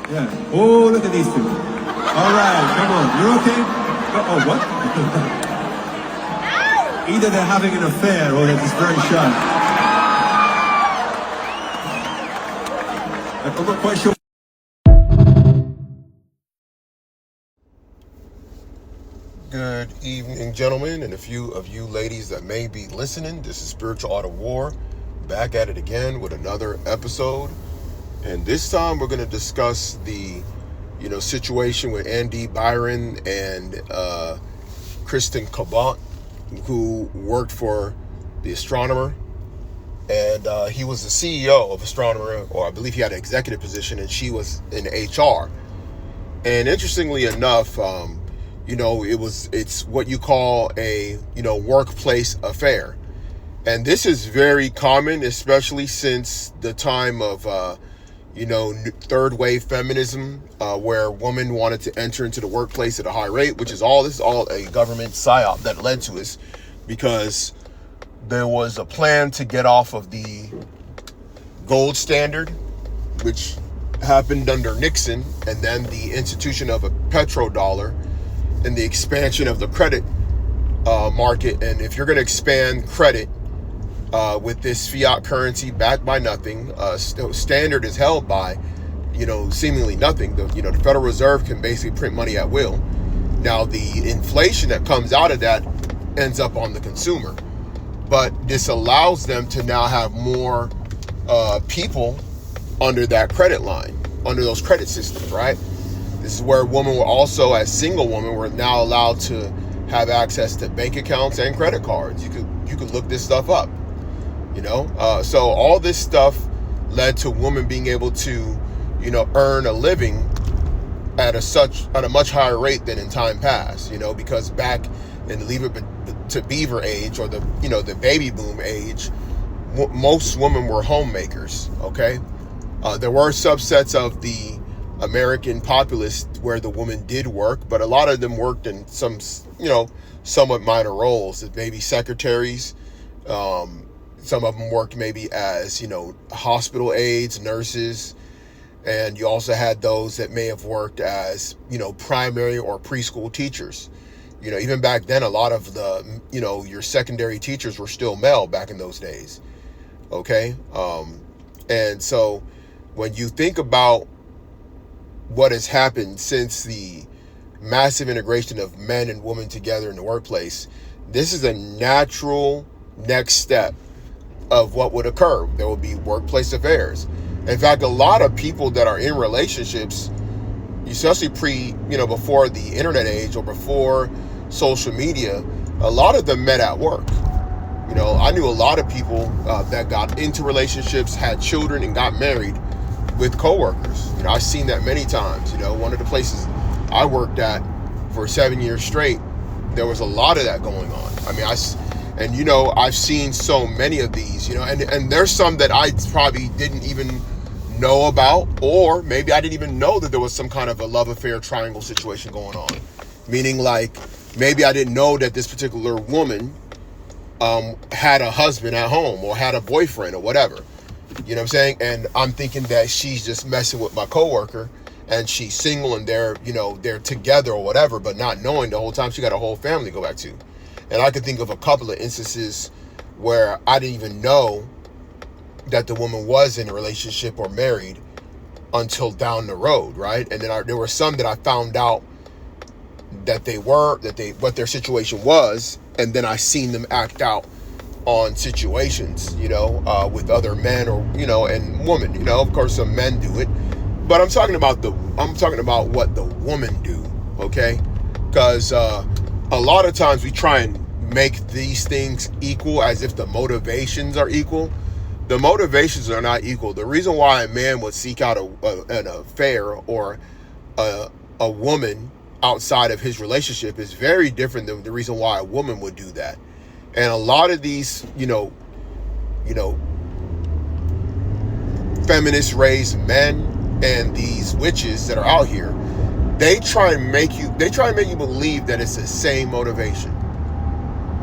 Yeah. Oh, look at these two. All right, come on. You're okay? Oh, what? Either they're having an affair or they're just very shy. I'm not quite sure. Good evening, gentlemen, and a few of you ladies that may be listening. This is Spiritual Art of War, back at it again with another episode. And this time we're going to discuss the, situation with Andy Byron and Kristin Cabot, who worked for the Astronomer. And he was the CEO of Astronomer, or I believe he had an executive position, and she was in HR. And interestingly enough, it's what you call a, workplace affair. And this is very common, especially since the time of, third wave feminism, where women wanted to enter into the workplace at a high rate, this is all a government psyop that led to this, because there was a plan to get off of the gold standard, which happened under Nixon, and then the institution of a petrodollar and the expansion of the credit market. And if you're going to expand credit with this fiat currency backed by nothing, standard is held by, seemingly nothing. The Federal Reserve can basically print money at will. Now, the inflation that comes out of that ends up on the consumer. But this allows them to now have more people under that credit line, under those credit systems, right? This is where women were also, as single women, were now allowed to have access to bank accounts and credit cards. You could look this stuff up, So all this stuff led to women being able to, earn a living at a much higher rate than in time past, because back in the Leave It to Beaver age, or the baby boom age, most women were homemakers. Okay, there were subsets of the American populace where the woman did work, but a lot of them worked in some, somewhat minor roles as maybe secretaries. Some of them worked maybe as, hospital aides, nurses. And you also had those that may have worked as, primary or preschool teachers. Even back then, a lot of the, your secondary teachers were still male back in those days. Okay. And so when you think about what has happened since the massive integration of men and women together in the workplace, this is a natural next step of what would occur. There will be workplace affairs. In fact, a lot of people that are in relationships, especially before the internet age or before social media, a lot of them met at work. I knew a lot of people that got into relationships, had children, and got married with coworkers. I've seen that many times. One of the places I worked at for 7 years straight, there was a lot of that going on. I've seen so many of these, and there's some that I probably didn't even know about, or maybe I didn't even know that there was some kind of a love affair triangle situation going on. Meaning, like, maybe I didn't know that this particular woman had a husband at home or had a boyfriend or whatever. You know what I'm saying? And I'm thinking that she's just messing with my coworker and she's single and they're together or whatever, but not knowing the whole time she got a whole family to go back to. And I could think of a couple of instances where I didn't even know that the woman was in a relationship or married until down the road, right? And then there were some that I found out that what their situation was, and then I seen them act out on situations, with other men or, and women, of course some men do it, but I'm talking about what the women do, okay? Because a lot of times we try and make these things equal as if the motivations are equal. The motivations are not equal. The reason why a man would seek out an affair or a woman outside of his relationship is very different than the reason why a woman would do that. And a lot of these, feminist raised men and these witches that are out here, they try and make you believe that it's the same motivation.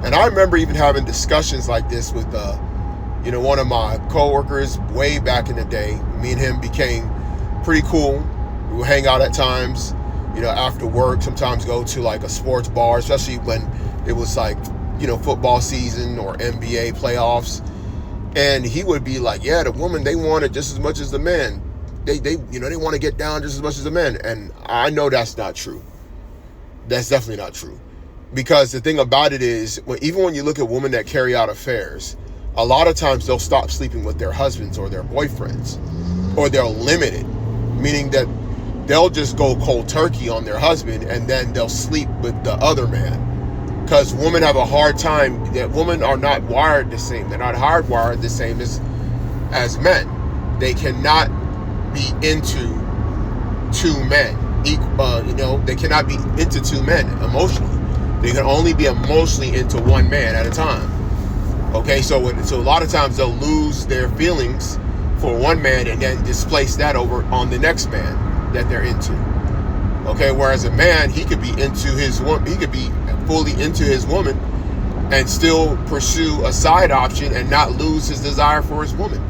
And I remember even having discussions like this with one of my coworkers way back in the day. Me and him became pretty cool. We'll hang out at times, after work, sometimes go to like a sports bar, especially when it was like, football season or NBA playoffs. And he would be like, yeah, the woman, they want it just as much as the man. They want to get down just as much as the men. And I know that's not true. That's definitely not true. Because the thing about it is, even when you look at women that carry out affairs, a lot of times they'll stop sleeping with their husbands or their boyfriends, or they're limited, meaning that they'll just go cold turkey on their husband and then they'll sleep with the other man. Because women have a hard time, that women are not wired the same. They're not hardwired the same as men. They cannot be into two men. They cannot be into two men emotionally. They can only be emotionally into one man at a time. Okay, so a lot of times they'll lose their feelings for one man and then displace that over on the next man that they're into. Okay, whereas a man, he could be into his woman, he could be fully into his woman and still pursue a side option and not lose his desire for his woman,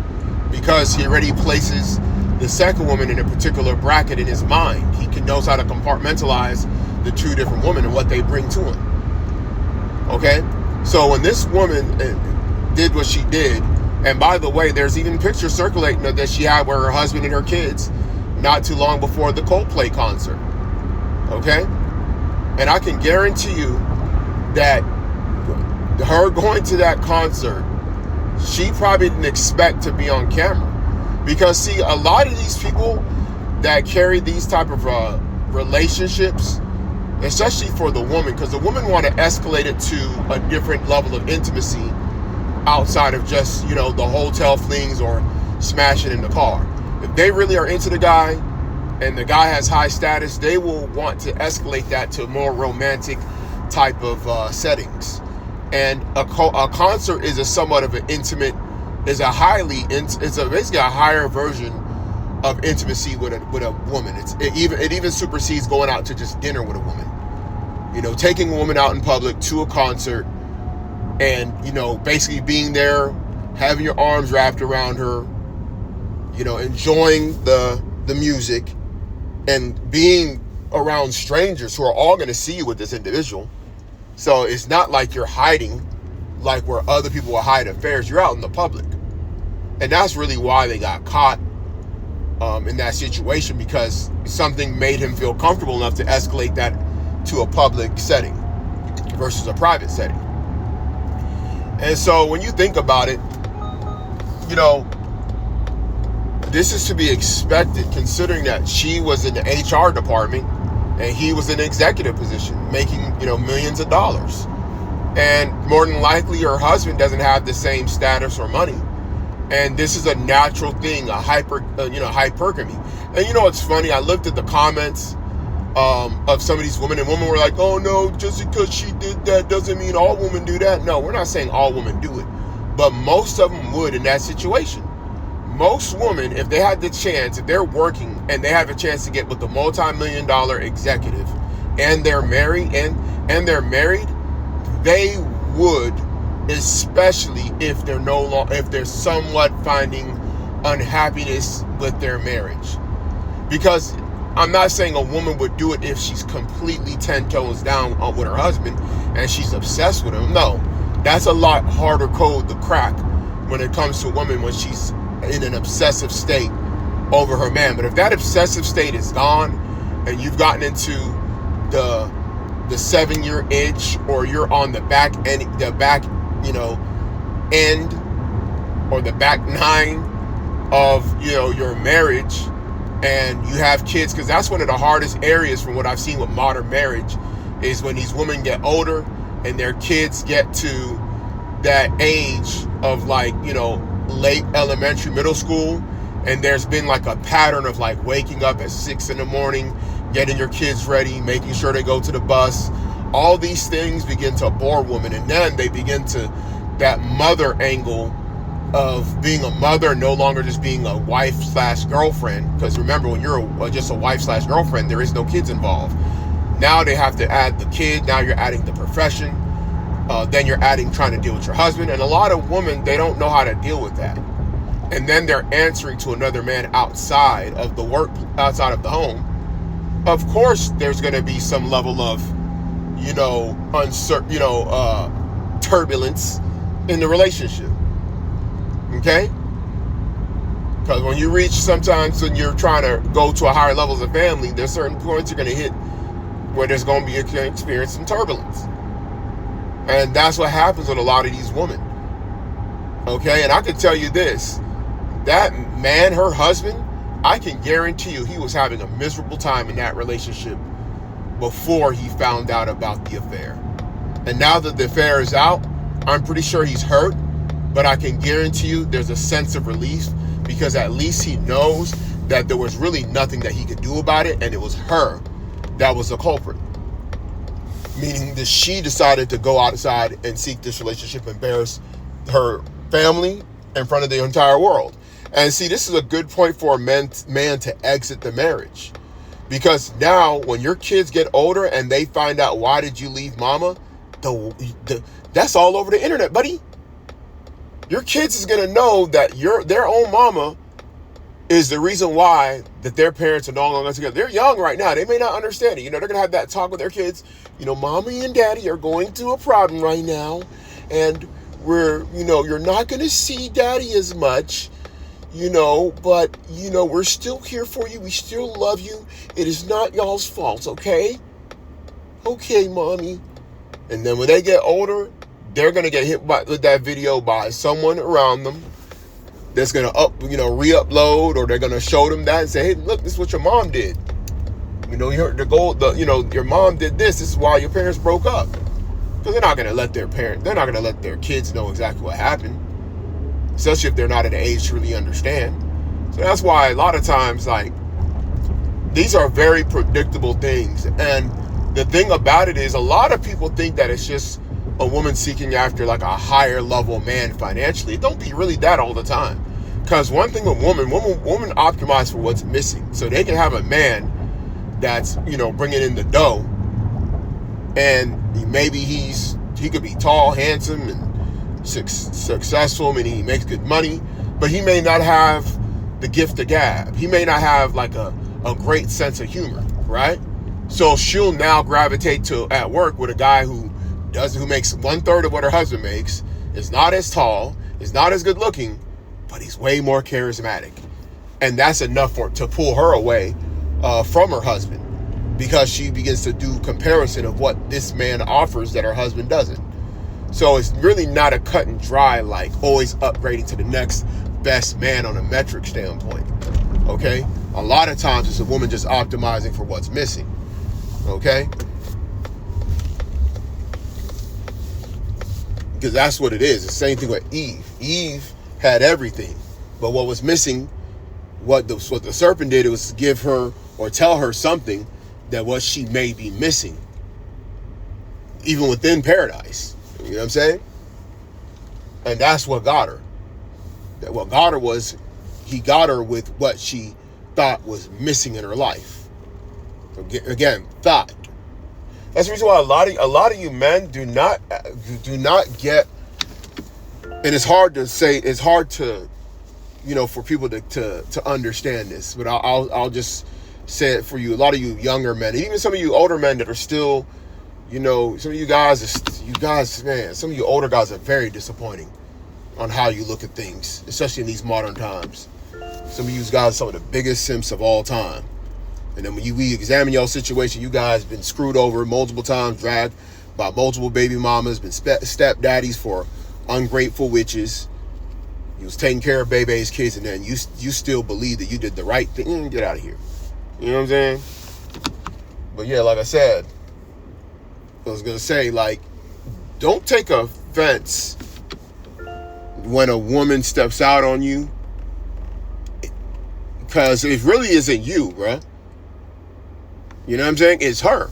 because he already places the second woman in a particular bracket in his mind. He knows how to compartmentalize the two different women and what they bring to him. Okay, so when this woman did what she did, and by the way, there's even pictures circulating that she had with her husband and her kids not too long before the Coldplay concert. Okay, and I can guarantee you that her going to that concert, she probably didn't expect to be on camera. Because see, a lot of these people that carry these type of relationships, especially for the woman, because the woman want to escalate it to a different level of intimacy outside of just, the hotel flings or smashing in the car. If they really are into the guy and the guy has high status, they will want to escalate that to more romantic type of settings. And a concert is somewhat of an intimate, it's basically a higher version of intimacy with a woman. It even supersedes going out to just dinner with a woman. Taking a woman out in public to a concert and, basically being there, having your arms wrapped around her, enjoying the music and being around strangers who are all going to see you with this individual. So it's not like you're hiding like where other people will hide affairs. You're out in the public. And that's really why they got caught in that situation, because something made him feel comfortable enough to escalate that to a public setting versus a private setting. And so when you think about it, this is to be expected, considering that she was in the HR department and he was in an executive position making, millions of dollars. And more than likely her husband doesn't have the same status or money. And this is a natural thing, a hypergamy. And it's funny, I looked at the comments of some of these women, and women were like, oh no, just because she did that doesn't mean all women do that. No, we're not saying all women do it, but most of them would in that situation. Most women, if they had the chance, if they're working and they have a chance to get with a multi-million-dollar executive and they're married and they're married, they would, especially if they're somewhat finding unhappiness with their marriage. Because I'm not saying a woman would do it if she's completely 10 toes down with her husband and she's obsessed with him. No, that's a lot harder code to crack when it comes to a woman when she's in an obsessive state over her man. But if that obsessive state is gone and you've gotten into the 7-year itch, or you're on the back end, end or the back 9 of your marriage, and you have kids, because that's one of the hardest areas from what I've seen with modern marriage, is when these women get older and their kids get to that age of late elementary, middle school, and there's been like a pattern of like waking up at 6 a.m, getting your kids ready, making sure they go to the bus. All these things begin to bore women, and then they begin to that mother angle of being a mother, no longer just being a wife/girlfriend. Because remember, when you're just a wife/girlfriend, there is no kids involved. Now they have to add the kid. Now you're adding the profession. Then you're adding trying to deal with your husband. And a lot of women, they don't know how to deal with that. And then they're answering to another man outside of the work, outside of the home. of course there's going to be some level of, turbulence in the relationship. Okay? Because when you reach, sometimes when you're trying to go to a higher levels of family, there's certain points you're going to hit where there's going to be experience some turbulence. And that's what happens with a lot of these women. Okay? And I can tell you this, that man, her husband, I can guarantee you he was having a miserable time in that relationship before he found out about the affair. And now that the affair is out, I'm pretty sure he's hurt, but I can guarantee you there's a sense of relief, because at least he knows that there was really nothing that he could do about it, and it was her that was the culprit. Meaning that she decided to go outside and seek this relationship, embarrass her family in front of the entire world. And see, this is a good point for a man to exit the marriage. Because now when your kids get older and they find out, why did you leave mama? That's all over the internet, buddy. Your kids is going to know that their own mama is the reason why that their parents are no longer together. They're young right now. They may not understand it. They're going to have that talk with their kids. Mommy and daddy are going through a problem right now. And you're not going to see daddy as much, but, we're still here for you. We still love you. It is not y'all's fault, okay? Okay, mommy. And then when they get older, they're going to get hit with that video by someone around them that's going to re-upload, or they're going to show them that and say, hey, look, this is what your mom did. Your mom did this. This is why your parents broke up. Because they're not going to let their kids know exactly what happened, especially if they're not at an age to really understand. So that's why a lot of times, these are very predictable things. And the thing about it is, a lot of people think that it's just a woman seeking after a higher level man financially. It don't be really that all the time. Because one thing with women optimize for what's missing. So they can have a man that's, bringing in the dough, and maybe he could be tall, handsome, and successful, and he makes good money, but he may not have the gift of gab. He may not have a great sense of humor, right? So she'll now gravitate to at work with a guy who makes 1/3 of what her husband makes, is not as tall, is not as good looking, but he's way more charismatic. And that's enough to pull her away from her husband, because she begins to do comparison of what this man offers that her husband doesn't. So it's really not a cut and dry, always upgrading to the next best man on a metric standpoint. Okay? A lot of times it's a woman just optimizing for what's missing. Okay? Because that's what it is. The same thing with Eve. Eve had everything, but what was missing, what the serpent did, it was to give her or tell her something that what she may be missing, even within paradise. You know what I'm saying? And that's what got her. What got her was, he got her with what she thought was missing in her life. Again, thought. That's the reason why a lot of you men do not get, and it's hard to for people to understand this, but I'll just say it for you. A lot of you younger men, even some of you older men that are still, some of you guys, man, some of you older guys are very disappointing on how you look at things, especially in these modern times. Some of you guys are some of the biggest simps of all time. And then when we examine your situation, you guys been screwed over multiple times, dragged by multiple baby mamas, been stepdaddies for ungrateful witches. You was taking care of baby's kids, and then you still believe that you did the right thing. Get out of here. You know what I'm saying? But yeah, like I said, I was going to say, don't take offense when a woman steps out on you, because it really isn't you, bruh. You know what I'm saying? It's her.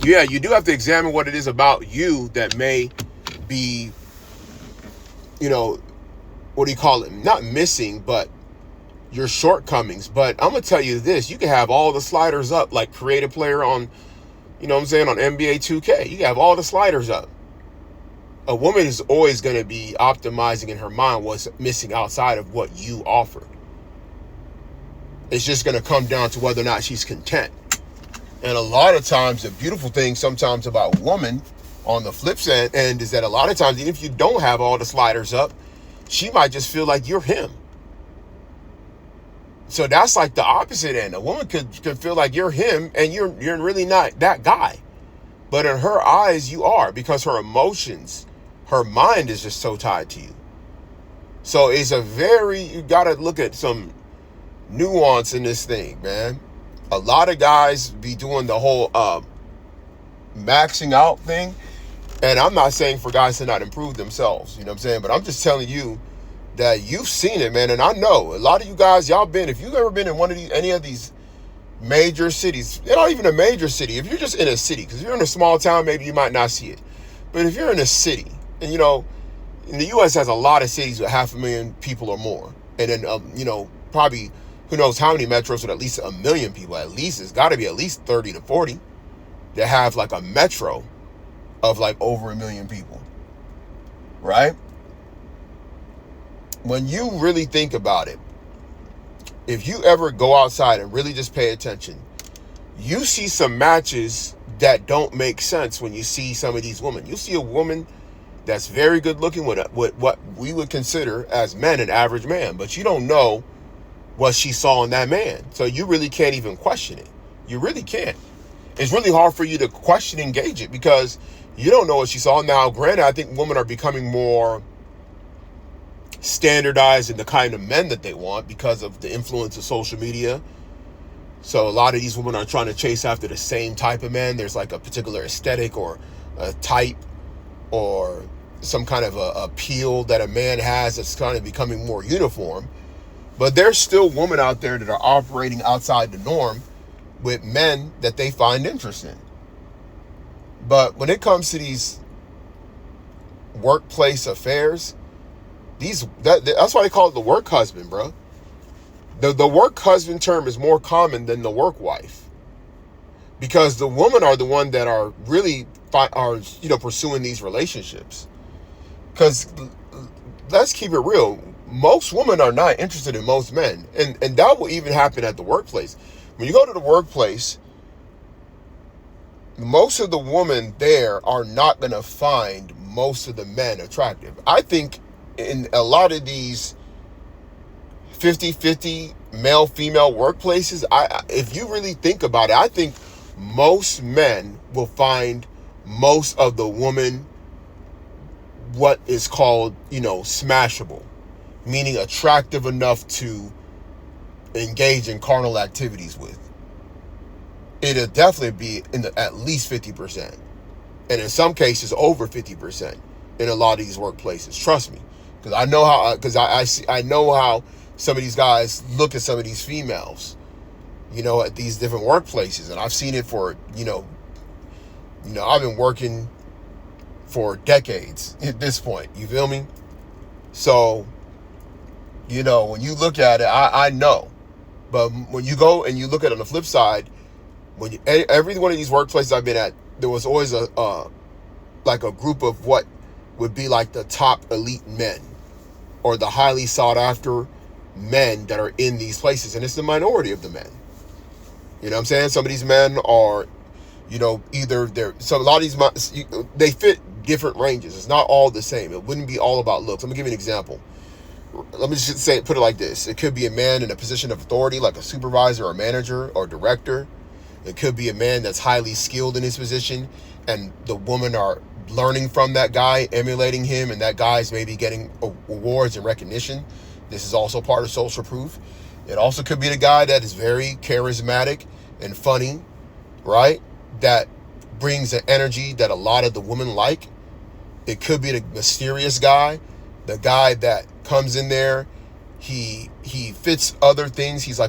Yeah, you do have to examine what it is about you that may be, what do you call it? Not missing, but your shortcomings. But I'm going to tell you this. You can have all the sliders up, like creative player on, on NBA 2K. You can have all the sliders up. A woman is always going to be optimizing in her mind what's missing outside of what you offer. It's just going to come down to whether or not she's content. And a lot of times, the beautiful thing sometimes about a woman on the flip side end is that a lot of times, even if you don't have all the sliders up, she might just feel like you're him. So that's like the opposite end. A woman could feel like you're him and you're really not that guy. But in her eyes, you are, because her emotions, her mind is just so tied to you. So it's you got to look at some nuance in this thing, man. A lot of guys be doing the whole maxing out thing. And I'm not saying for guys to not improve themselves, you know what I'm saying? But I'm just telling you that you've seen it, man. And I know a lot of you guys, if you've ever been in any of these major cities, not even a major city, if you're just in a city, because if you're in a small town, maybe you might not see it. But if you're in a city, and and the U.S. has a lot of cities with 500,000 people or more. And then, probably who knows how many metros with at least 1 million people. At least it's got to be at least 30 to 40 that have like a metro of like over 1 million people, right? When you really think about it, if you ever go outside and really just pay attention, you see some matches that don't make sense when you see some of these women. You see a woman that's very good looking with what we would consider as men an average man, but you don't know what she saw in that man. So you really can't even question it. You really can't. It's really hard for you to question and gauge it because you don't know what she saw. Now, granted, I think women are becoming more standardized in the kind of men that they want because of the influence of social media. So a lot of these women are trying to chase after the same type of men. There's like a particular aesthetic or a type or some kind of a appeal that a man has that's kind of becoming more uniform. But there's still women out there that are operating outside the norm with men that they find interesting. But when it comes to these workplace affairs, that's why they call it the work husband, bro. The work husband term is more common than the work wife, because the women are the one that are really pursuing these relationships. Because let's keep it real, most women are not interested in most men, and that will even happen at the workplace. When you go to the workplace, most of the women there are not going to find most of the men attractive. I think in a lot of these 50-50 male-female workplaces, if you really think about it, I think most men will find most of the woman what is called, smashable, meaning attractive enough to engage in carnal activities with. It'll definitely be at least 50%. And in some cases, over 50% in a lot of these workplaces. Trust me. Because I know I know how some of these guys look at some of these females, at these different workplaces. And I've seen it for, I've been working for decades at this point. You feel me? So, when you look at it, I know. But when you go and you look at it on the flip side, every one of these workplaces I've been at, there was always a group of what would be like the top elite men or the highly sought after men that are in these places. And it's the minority of the men. You know what I'm saying? Some of these men are, a lot of these, they fit different ranges. It's not all the same. It wouldn't be all about looks. I'm gonna give you an example. Let me just put it like this. It could be a man in a position of authority, like a supervisor or manager or director. It could be a man that's highly skilled in his position, and the women are learning from that guy, emulating him, and that guy's maybe getting awards and recognition. This is also part of social proof. It also could be the guy that is very charismatic and funny, right? That brings an energy that a lot of the women like. It could be the mysterious guy, the guy that comes in there. He fits other things. He's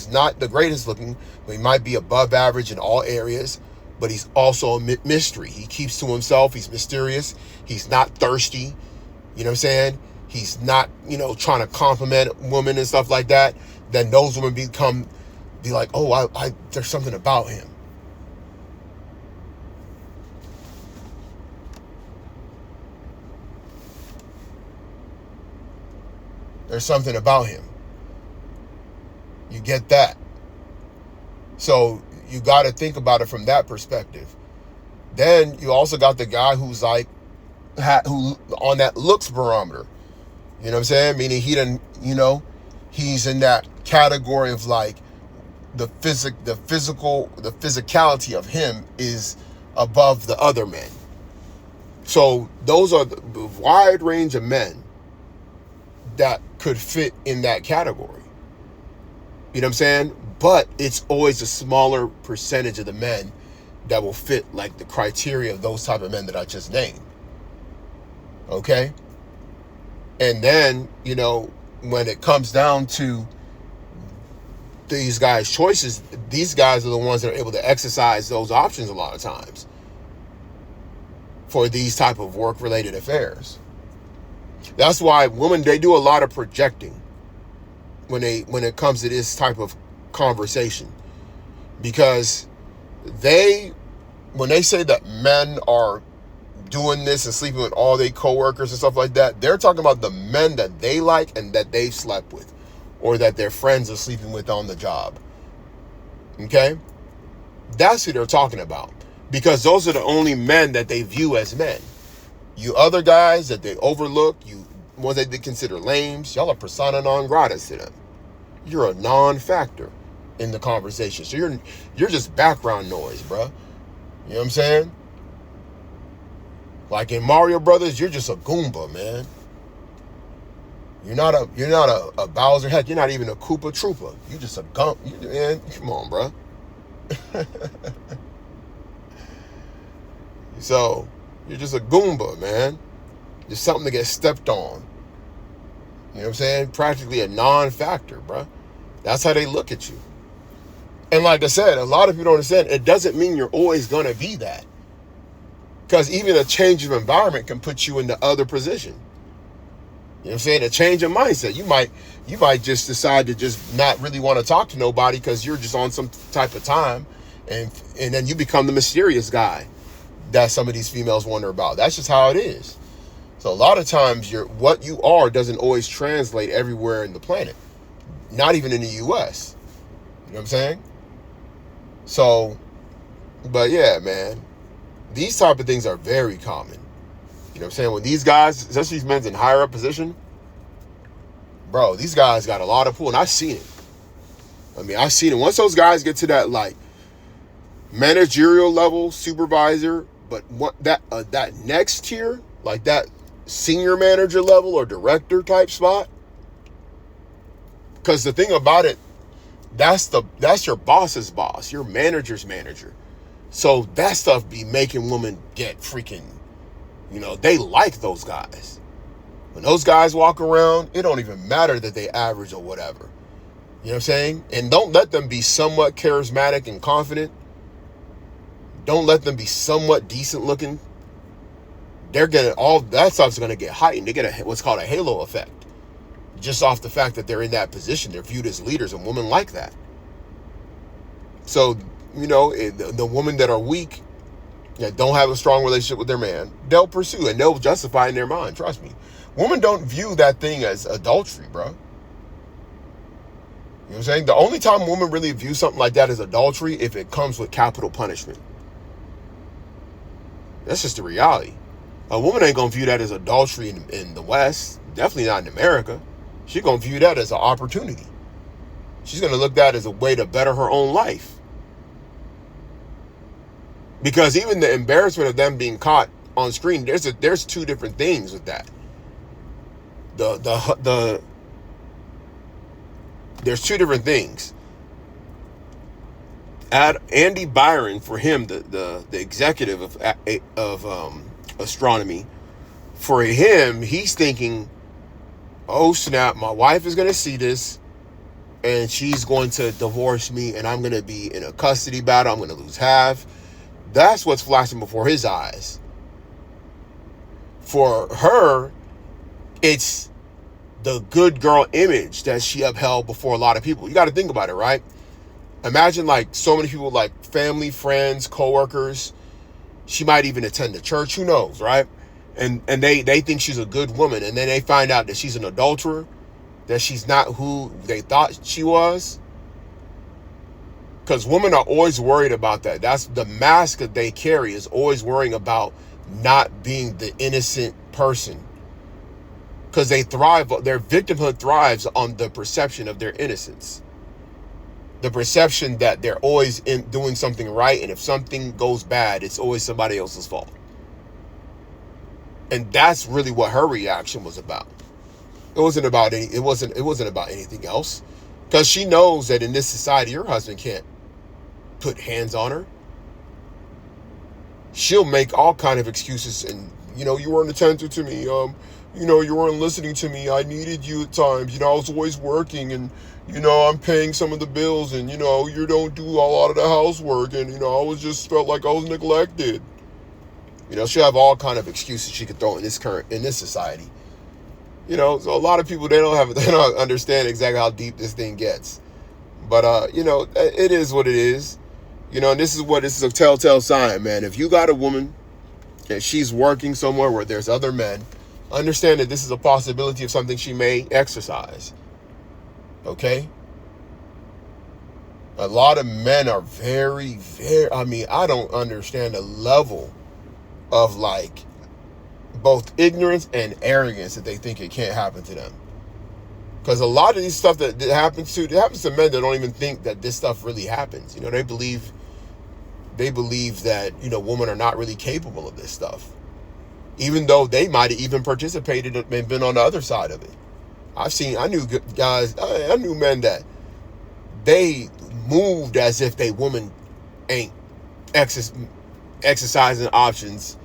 not the greatest looking, but he might be above average in all areas. But he's also a mystery. He keeps to himself. He's mysterious. He's not thirsty. You know what I'm saying? He's not, trying to compliment women and stuff like that. Then those women be like, oh, there's something about him. There's something about him. You get that? So you got to think about it from that perspective. Then you also got the guy who's like, who on that looks barometer. You know what I'm saying? Meaning he didn't, he's in that category of like the physicality of him is above the other men. So those are the wide range of men that could fit in that category. You know what I'm saying? But it's always a smaller percentage of the men that will fit like the criteria of those type of men that I just named. Okay? And then, when it comes down to these guys' choices, these guys are the ones that are able to exercise those options a lot of times for these type of work-related affairs. That's why women, they do a lot of projecting when it comes to this type of conversation, because when they say that men are doing this and sleeping with all their coworkers and stuff like that, they're talking about the men that they like and that they've slept with, or that their friends are sleeping with on the job. Okay? That's who they're talking about, because those are the only men that they view as men. You other guys that they overlook, you ones that they consider lames, y'all are persona non gratas to them. You're a non-factor in the conversation. So you're just background noise, bruh. You know what I'm saying? Like in Mario Brothers, you're just a Goomba, man. You're not a Bowser. Heck, you're not even a Koopa Troopa. You're just a gump. Man, come on, bro. So you're just a Goomba, man. Just something to get stepped on. You know what I'm saying? Practically a non-factor, bro. That's how they look at you. And like I said, a lot of people don't understand. It doesn't mean you're always going to be that. Because even a change of environment can put you in the other position. You know what I'm saying? A change of mindset. You might just decide to just not really want to talk to nobody because you're just on some type of time. And then you become the mysterious guy that some of these females wonder about. That's just how it is. So a lot of times what you are doesn't always translate everywhere in the planet. Not even in the US. You know what I'm saying? So, but yeah, man. These type of things are very common. You know what I'm saying? When these guys, especially these men in higher up position, bro, these guys got a lot of pull, and I've seen it. I've seen it. Once those guys get to that like managerial level, supervisor, but that next tier, like that senior manager level or director type spot, because the thing about it, that's your boss's boss, your manager's manager. So that stuff be making women get freaking, they like those guys. When those guys walk around, it don't even matter that they average or whatever. You know what I'm saying? And don't let them be somewhat charismatic and confident. Don't let them be somewhat decent looking. All that stuff's going to get heightened. They get what's called a halo effect. Just off the fact that they're in that position. They're viewed as leaders, and women like that. So, the women that are weak, that don't have a strong relationship with their man, they'll pursue and they'll justify in their mind. Trust me. Women don't view that thing as adultery, bro. You know what I'm saying? The only time women really view something like that as adultery if it comes with capital punishment. That's just the reality. A woman ain't gonna view that as adultery in the West. Definitely not in America. She's gonna view that as an opportunity. She's gonna look at that as a way to better her own life. Because even the embarrassment of them being caught on screen, there's two different things with that. There's two different things. Andy Byron, for him, the executive of astronomy, for him, he's thinking, oh snap, my wife is going to see this and she's going to divorce me and I'm going to be in a custody battle. I'm going to lose half. That's what's flashing before his eyes. For her, it's the good girl image that she upheld before a lot of people. You got to think about it, right? Imagine like so many people, like family, friends, coworkers. She might even attend the church. Who knows, right? And they think she's a good woman. And then they find out that she's an adulterer, that she's not who they thought she was. Because women are always worried about that. That's the mask that they carry, is always worrying about not being the innocent person. Because they thrive, their victimhood thrives on the perception of their innocence. The perception that they're always doing something right, and if something goes bad, it's always somebody else's fault. And that's really what her reaction was about. It wasn't about anything else. Because she knows that in this society, her husband can't put hands on her. She'll make all kind of excuses, and you weren't attentive to me. You weren't listening to me. I needed you at times. I was always working, and I'm paying some of the bills, and you don't do a lot of the housework, and I was just felt like I was neglected. She'll have all kind of excuses she could throw in this society. So a lot of people, they don't understand exactly how deep this thing gets. But it is what it is. And this is a telltale sign, man. If you got a woman and she's working somewhere where there's other men, understand that this is a possibility of something she may exercise. Okay? A lot of men are very, very, I don't understand the level of both ignorance and arrogance that they think it can't happen to them. Because a lot of these stuff that happens to men that don't even think that this stuff really happens. They believe that, women are not really capable of this stuff. Even though they might have even participated and been on the other side of it. I knew guys, I knew men that they moved as if they woman ain't exercising options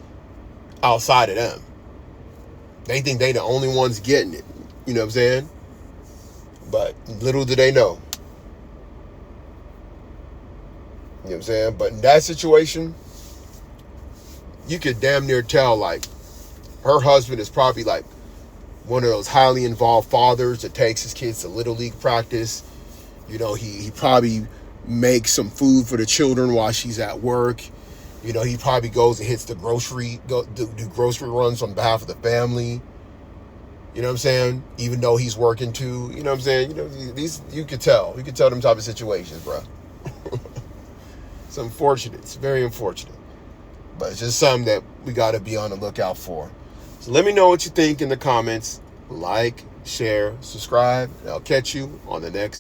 outside of them. They think they the only ones getting it. You know what I'm saying? But little do they know. You know what I'm saying? But in that situation, you could damn near tell, her husband is probably one of those highly involved fathers that takes his kids to Little League practice. He probably makes some food for the children while she's at work. He probably goes and hits the do grocery runs on behalf of the family. You know what I'm saying? Even though he's working too. You know what I'm saying? These, you could tell. You could tell them type of situations, bro. It's unfortunate. It's very unfortunate. But it's just something that we got to be on the lookout for. So let me know what you think in the comments. Like, share, subscribe. And I'll catch you on the next